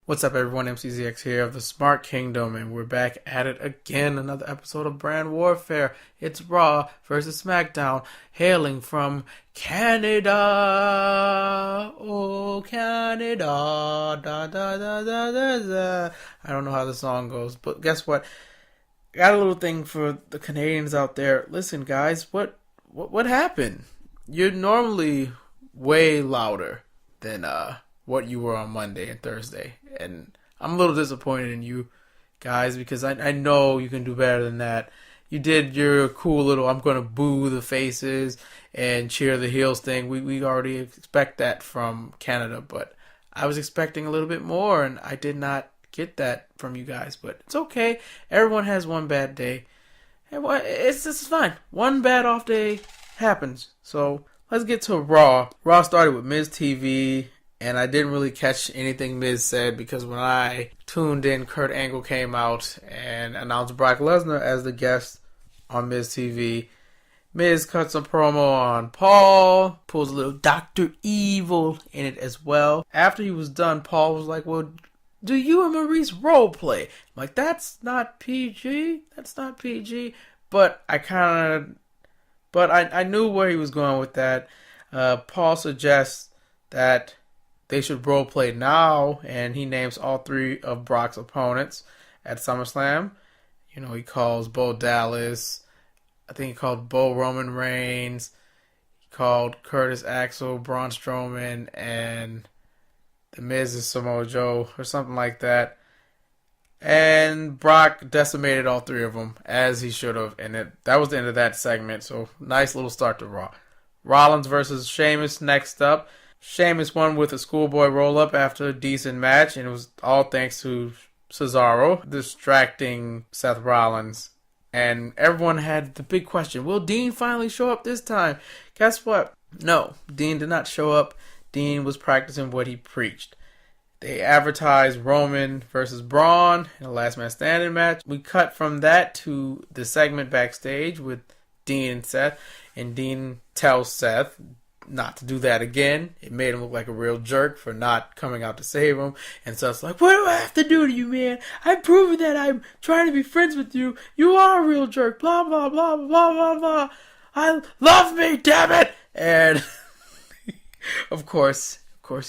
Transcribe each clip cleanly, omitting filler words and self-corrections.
What's up, everyone? MCZX here of the Smart Kingdom, and we're back at it again. Another episode of Brand Warfare. It's Raw versus Smackdown, hailing from Canada. Oh, Canada. Da, da, da, da, da, da. I don't know how the song goes, but guess what? I got a little thing for the Canadians out there. Listen, guys, what happened? You're normally way louder than what you were on Monday and Thursday. And I'm a little disappointed in you guys because I know you can do better than that. You did your cool little I'm going to boo the faces and cheer the heels thing. We already expect that from Canada, but I was expecting a little bit more, and I did not get that from you guys. But it's okay. Everyone has one bad day. It's fine. One bad off day happens. So let's get to Raw. Raw started with Miz TV. And I didn't really catch anything Miz said because when I tuned in, Kurt Angle came out and announced Brock Lesnar as the guest on Miz TV. Miz cuts a promo on Paul, pulls a little Dr. Evil in it as well. After he was done, Paul was like, well, do you and Maurice role play? I'm like, that's not PG. That's not PG. But I knew where he was going with that. Paul suggests that they should role play now, and he names all three of Brock's opponents at SummerSlam. You know, he calls Bo Dallas. I think he called Bo Roman Reigns. He called Curtis Axel, Braun Strowman, and The Miz is Samoa Joe, or something like that. And Brock decimated all three of them, as he should have, and that was the end of that segment. So, nice little start to Raw. Rollins versus Sheamus next up. Sheamus won with a schoolboy roll-up after a decent match, and it was all thanks to Cesaro distracting Seth Rollins. And everyone had the big question, will Dean finally show up this time? Guess what? No, Dean did not show up. Dean was practicing what he preached. They advertised Roman versus Braun in a last man standing match. We cut from that to the segment backstage with Dean and Seth, and Dean tells Seth not to do that again. It made him look like a real jerk for not coming out to save him. And so it's like, what do I have to do to you, man? I've proven that I'm trying to be friends with you. You are a real jerk. Blah, blah, blah, blah, blah, blah. I love me, damn it. And of course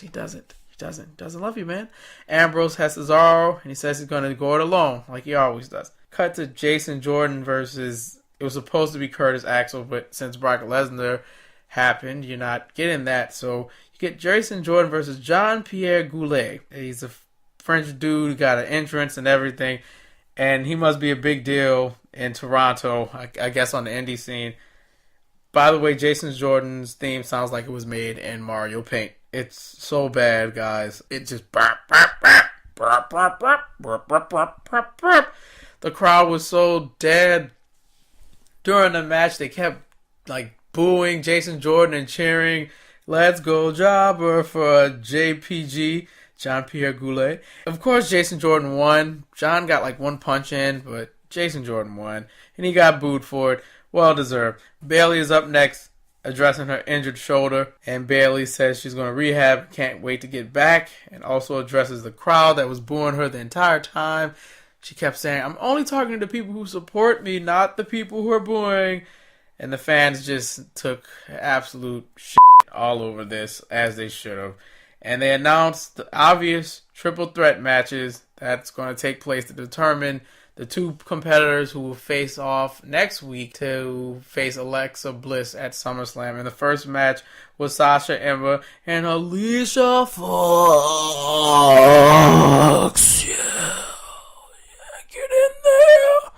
he doesn't. He doesn't love you, man. Ambrose has Cesaro, and he says he's going to go it alone, like he always does. Cut to Jason Jordan versus, it was supposed to be Curtis Axel, but since Brock Lesnar happened, you're not getting that. So you get Jason Jordan versus Jean-Pierre Goulet. He's a French dude, got an entrance and everything, and he must be a big deal in Toronto, I guess on the indie scene. By the way, Jason Jordan's theme sounds like it was made in Mario Paint. It's so bad, guys. It just the crowd was so dead during the match. They kept like booing Jason Jordan and cheering, let's go jobber for JPG, Jean-Pierre Goulet. Of course, Jason Jordan won. John got like one punch in, but Jason Jordan won, and he got booed for it. Well deserved. Bayley is up next, addressing her injured shoulder, and Bayley says she's going to rehab, can't wait to get back, and also addresses the crowd that was booing her the entire time. She kept saying, I'm only talking to the people who support me, not the people who are booing. And the fans just took absolute shit all over this, as they should have. And they announced the obvious triple threat matches that's going to take place to determine the two competitors who will face off next week to face Alexa Bliss at SummerSlam. And the first match was Sasha Emma and Alicia Fox. Yeah, get in there.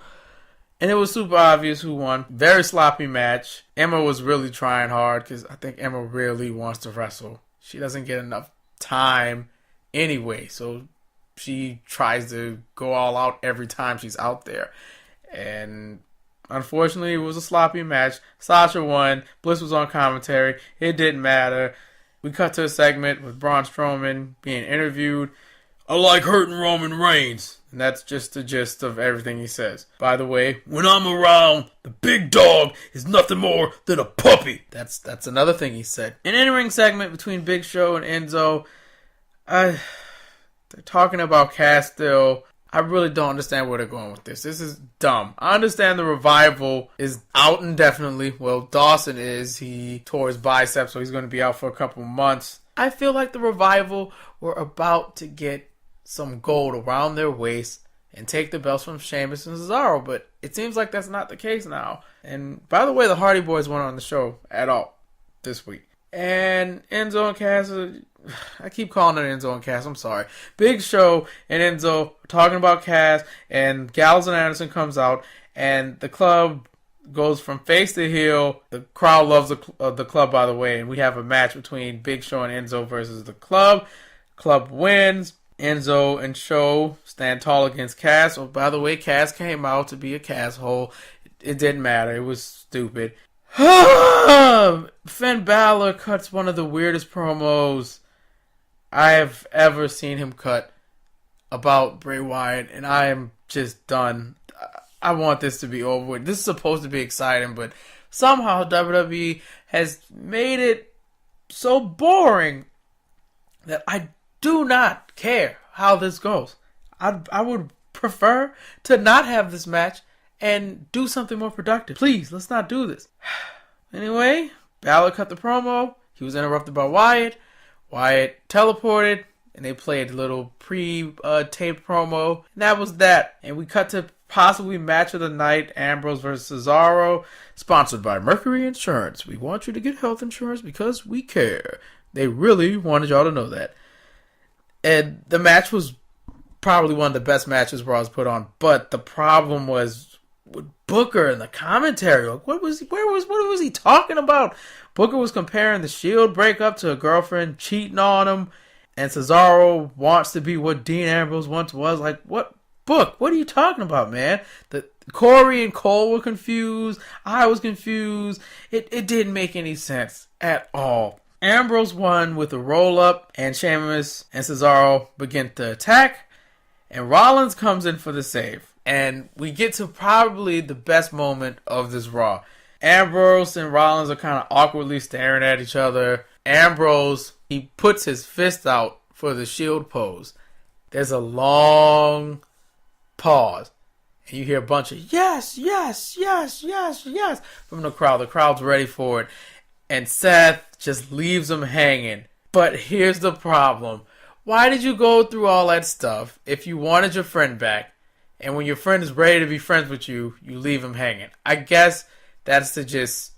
And it was super obvious who won. Very sloppy match. Emma was really trying hard because I think Emma really wants to wrestle. She doesn't get enough time anyway, so she tries to go all out every time she's out there. And unfortunately, it was a sloppy match. Sasha won. Bliss was on commentary. It didn't matter. We cut to a segment with Braun Strowman being interviewed. I like hurting Roman Reigns. And that's just the gist of everything he says. By the way, when I'm around, the big dog is nothing more than a puppy. That's another thing he said. An in-ring segment between Big Show and Enzo. They're talking about Cass still. I really don't understand where they're going with this. This is dumb. I understand the Revival is out indefinitely. Well, Dawson is. He tore his bicep, so he's going to be out for a couple months. I feel like the Revival were about to get some gold around their waist and take the belts from Sheamus and Cesaro, but it seems like that's not the case now. And by the way, the Hardy Boys weren't on the show at all this week. And Enzo and Cass, I keep calling it Enzo and Cass, I'm sorry. Big Show and Enzo talking about Cass, and Gallows and Anderson comes out, and the club goes from face to heel. The crowd loves the club, by the way, and we have a match between Big Show and Enzo versus the club. Club wins. Enzo and Show stand tall against Cass. Oh, by the way, Cass came out to be a Casshole. It didn't matter. It was stupid. Finn Balor cuts one of the weirdest promos I have ever seen him cut about Bray Wyatt, and I am just done. I want this to be over with. This is supposed to be exciting, but somehow WWE has made it so boring that I do not care how this goes. I would prefer to not have this match and do something more productive. Please, let's not do this. Anyway, Balor cut the promo. He was interrupted by Wyatt. Wyatt teleported, and they played a little pre-taped promo. And that was that. And we cut to possibly match of the night, Ambrose versus Cesaro, sponsored by Mercury Insurance. We want you to get health insurance because we care. They really wanted y'all to know that. And the match was probably one of the best matches Raw's put on. But the problem was with Booker and the commentary. Like, what was he talking about? Booker was comparing the Shield breakup to a girlfriend cheating on him, and Cesaro wants to be what Dean Ambrose once was. Like, what? Book, what are you talking about, man? The Corey and Cole were confused. I was confused. It didn't make any sense at all. Ambrose won with a roll-up, and Sheamus and Cesaro begin to attack, and Rollins comes in for the save. And we get to probably the best moment of this Raw. Ambrose and Rollins are kind of awkwardly staring at each other. Ambrose, he puts his fist out for the Shield pose. There's a long pause. And you hear a bunch of yes, yes, yes, yes, yes from the crowd. The crowd's ready for it. And Seth just leaves him hanging. But here's the problem. Why did you go through all that stuff if you wanted your friend back? And when your friend is ready to be friends with you, you leave him hanging. I guess that's to just,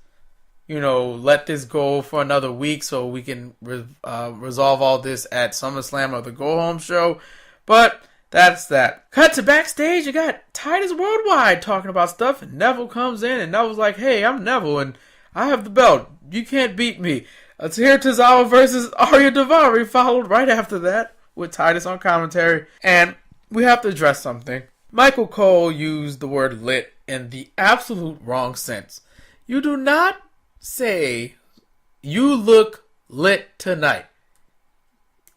let this go for another week so we can resolve all this at SummerSlam or the Go Home show. But that's that. Cut to backstage. You got Titus Worldwide talking about stuff, and Neville comes in, and Neville's like, hey, I'm Neville, and I have the belt. You can't beat me. Let's hear Tozawa versus Arya Daivari, followed right after that with Titus on commentary. And we have to address something. Michael Cole used the word lit in the absolute wrong sense. You do not say, you look lit tonight.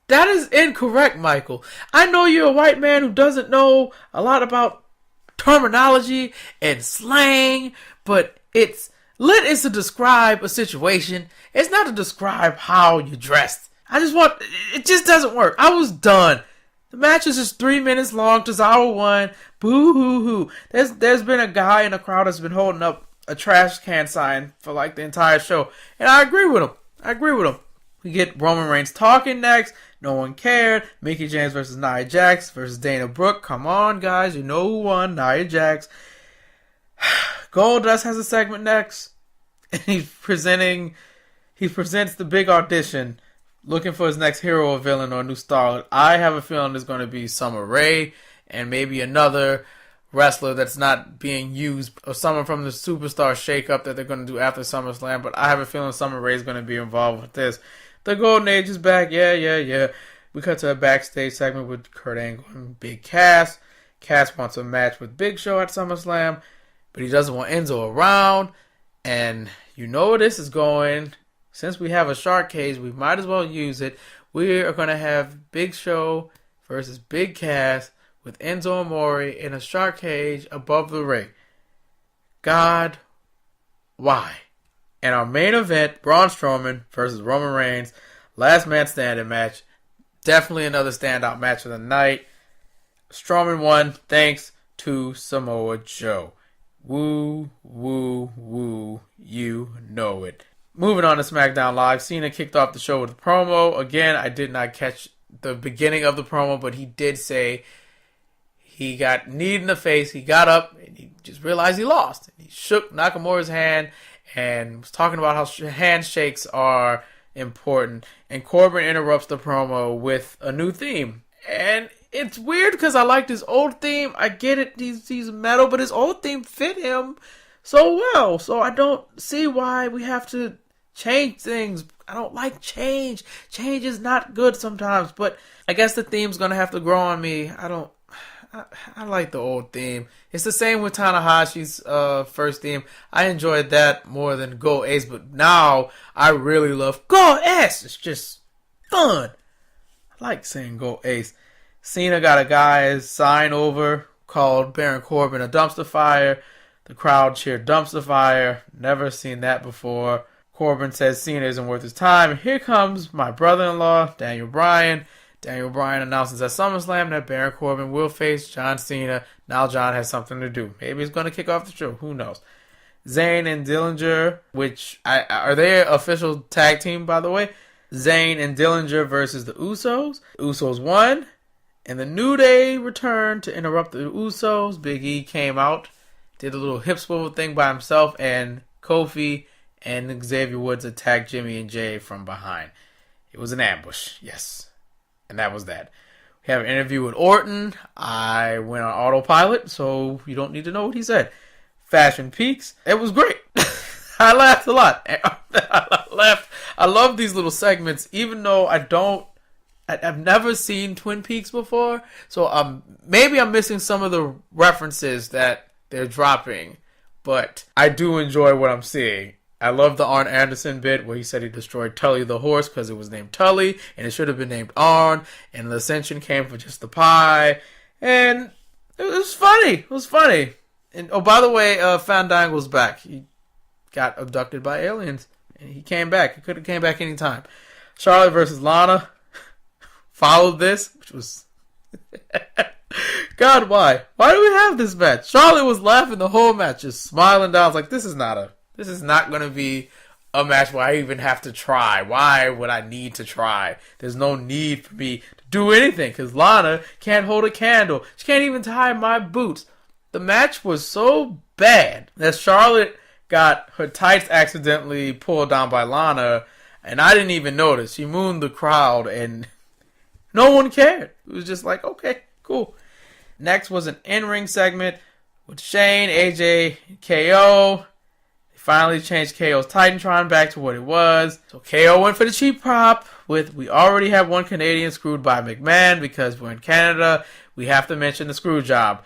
That is incorrect, Michael. I know you're a white man who doesn't know a lot about terminology and slang, but lit is to describe a situation. It's not to describe how you dressed. It just doesn't work. I was done. The match is just 3 minutes long. Tozawa won. Boo hoo hoo. There's been a guy in the crowd that's been holding up a trash can sign for like the entire show. And I agree with him. We get Roman Reigns talking next. No one cared. Mickie James versus Nia Jax versus Dana Brooke. Come on, guys. You know who won. Nia Jax. Goldust has a segment next. And he presents the big audition, looking for his next hero or villain or a new star. I have a feeling it's going to be Summer Rae and maybe another wrestler that's not being used, or someone from the Superstar shakeup that they're going to do after SummerSlam. But I have a feeling Summer Rae is going to be involved with this. The Golden Age is back. Yeah. We cut to a backstage segment with Kurt Angle and Big Cass. Cass wants a match with Big Show at SummerSlam, but he doesn't want Enzo around. And you know where this is going. Since we have a shark cage, we might as well use it. We are going to have Big Show versus Big Cass with Enzo Amore in a shark cage above the ring. God, why? And our main event, Braun Strowman versus Roman Reigns, last man standing match. Definitely another standout match of the night. Strowman won thanks to Samoa Joe. Woo, woo, woo, you know it. Moving on to SmackDown Live, Cena kicked off the show with a promo. Again, I did not catch the beginning of the promo, but he did say he got kneed in the face. He got up and he just realized he lost. He shook Nakamura's hand and was talking about how handshakes are important. And Corbin interrupts the promo with a new theme. And it's weird because I liked his old theme. I get it, he's metal, but his old theme fit him so well. So I don't see why we have to change things. I don't like change. Change is not good sometimes, but I guess the theme's going to have to grow on me. I like the old theme. It's the same with Tanahashi's first theme. I enjoyed that more than Go Ace, but now I really love Go Ace. It's just fun. I like saying Go Ace. Cena got a guy's sign over called Baron Corbin a dumpster fire. The crowd cheered dumpster fire. Never seen that before. Corbin says Cena isn't worth his time. Here comes my brother-in-law, Daniel Bryan. Daniel Bryan announces at SummerSlam that Baron Corbin will face John Cena. Now John has something to do. Maybe he's going to kick off the show. Who knows? Zayn and Dillinger, which are they an official tag team, by the way? Zayn and Dillinger versus the Usos. The Usos won. And the New Day returned to interrupt the Usos. Big E came out, did a little hip swivel thing by himself, and Kofi and Xavier Woods attacked Jimmy and Jay from behind. It was an ambush, yes. And that was that. We have an interview with Orton. I went on autopilot, so you don't need to know what he said. Fashion Peaks. It was great. I laughed a lot. I laughed. I love these little segments, even though I've never seen Twin Peaks before, so maybe I'm missing some of the references that they're dropping, but I do enjoy what I'm seeing. I love the Arn Anderson bit where he said he destroyed Tully the horse because it was named Tully, and it should have been named Arn, and the Ascension came for just the pie, and it was funny. It was funny. And oh, by the way, Fandangle's back. He got abducted by aliens, and he came back. He could have came back anytime. Charlotte versus Lana. Followed this, which was God, why? Why do we have this match? Charlotte was laughing the whole match, just smiling down. I was like, this is not gonna be a match where I even have to try. Why would I need to try? There's no need for me to do anything because Lana can't hold a candle. She can't even tie my boots. The match was so bad that Charlotte got her tights accidentally pulled down by Lana, and I didn't even notice. She mooned the crowd and no one cared. It was just like, okay, cool. Next was an in-ring segment with Shane, AJ, and KO. They finally changed KO's Titantron back to what it was. So KO went for the cheap prop with, we already have one Canadian screwed by McMahon because we're in Canada. We have to mention the screw job.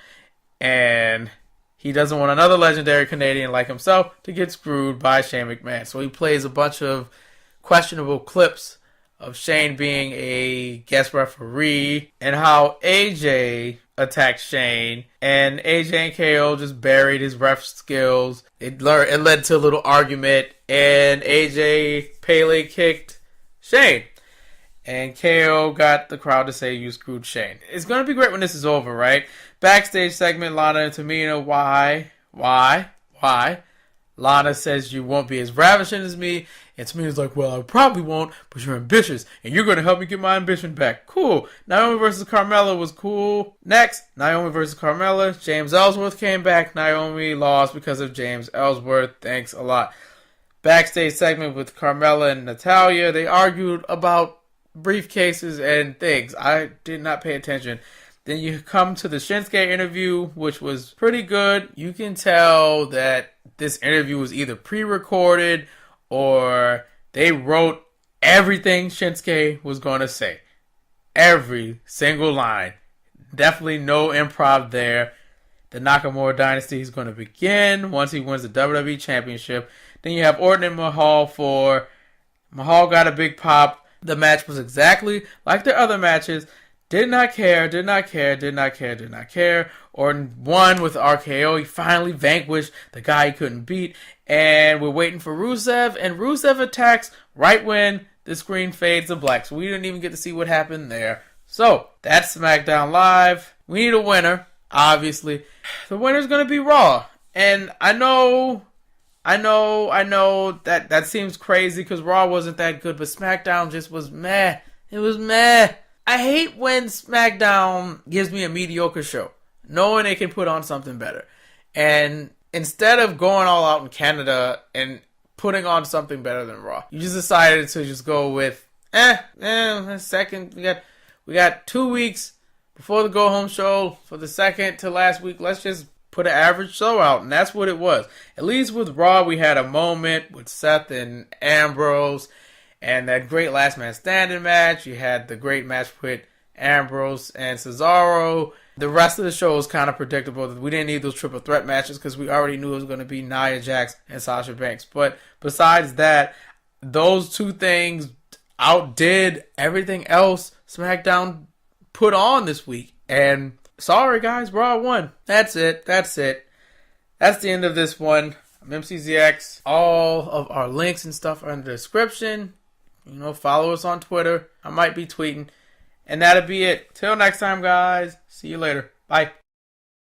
And he doesn't want another legendary Canadian like himself to get screwed by Shane McMahon. So he plays a bunch of questionable clips of Shane being a guest referee and how AJ attacked Shane, and AJ and KO just buried his ref skills. It led to a little argument, and AJ Pele kicked Shane, and KO got the crowd to say you screwed Shane. It's going to be great when this is over, right? Backstage segment, Lana and Tamina. Why? Lana says you won't be as ravishing as me. And Tamina's like, well, I probably won't, but you're ambitious. And you're going to help me get my ambition back. Cool. Naomi versus Carmella was cool. Next, Naomi versus Carmella. James Ellsworth came back. Naomi lost because of James Ellsworth. Thanks a lot. Backstage segment with Carmella and Natalya. They argued about briefcases and things. I did not pay attention. Then you come to the Shinsuke interview, which was pretty good. You can tell that this interview was either pre-recorded or they wrote everything Shinsuke was going to say. Every single line. Definitely no improv there. The Nakamura dynasty is going to begin once he wins the WWE Championship. Then you have Orton and Mahal Mahal got a big pop. The match was exactly like their other matches. Did not care. Orton won with RKO. He finally vanquished the guy he couldn't beat. And we're waiting for Rusev. And Rusev attacks right when the screen fades to black. So we didn't even get to see what happened there. So that's SmackDown Live. We need a winner, obviously. The winner's going to be Raw. And I know that seems crazy because Raw wasn't that good, but SmackDown just was meh. It was meh. I hate when SmackDown gives me a mediocre show, knowing they can put on something better. And instead of going all out in Canada and putting on something better than Raw, you just decided to just go with, a second. We got 2 weeks before the go-home show for the second to last week. Let's just put an average show out, and that's what it was. At least with Raw, we had a moment with Seth and Ambrose, and that great last man standing match. You had the great match with Ambrose and Cesaro. The rest of the show was kind of predictable. We didn't need those triple threat matches because we already knew it was going to be Nia Jax and Sasha Banks. But besides that, those two things outdid everything else SmackDown put on this week. And sorry guys, Raw won. That's it. That's the end of this one. I'm MCZX. All of our links and stuff are in the description. Follow us on Twitter. I might be tweeting. And that'll be it. Till next time, guys. See you later. Bye.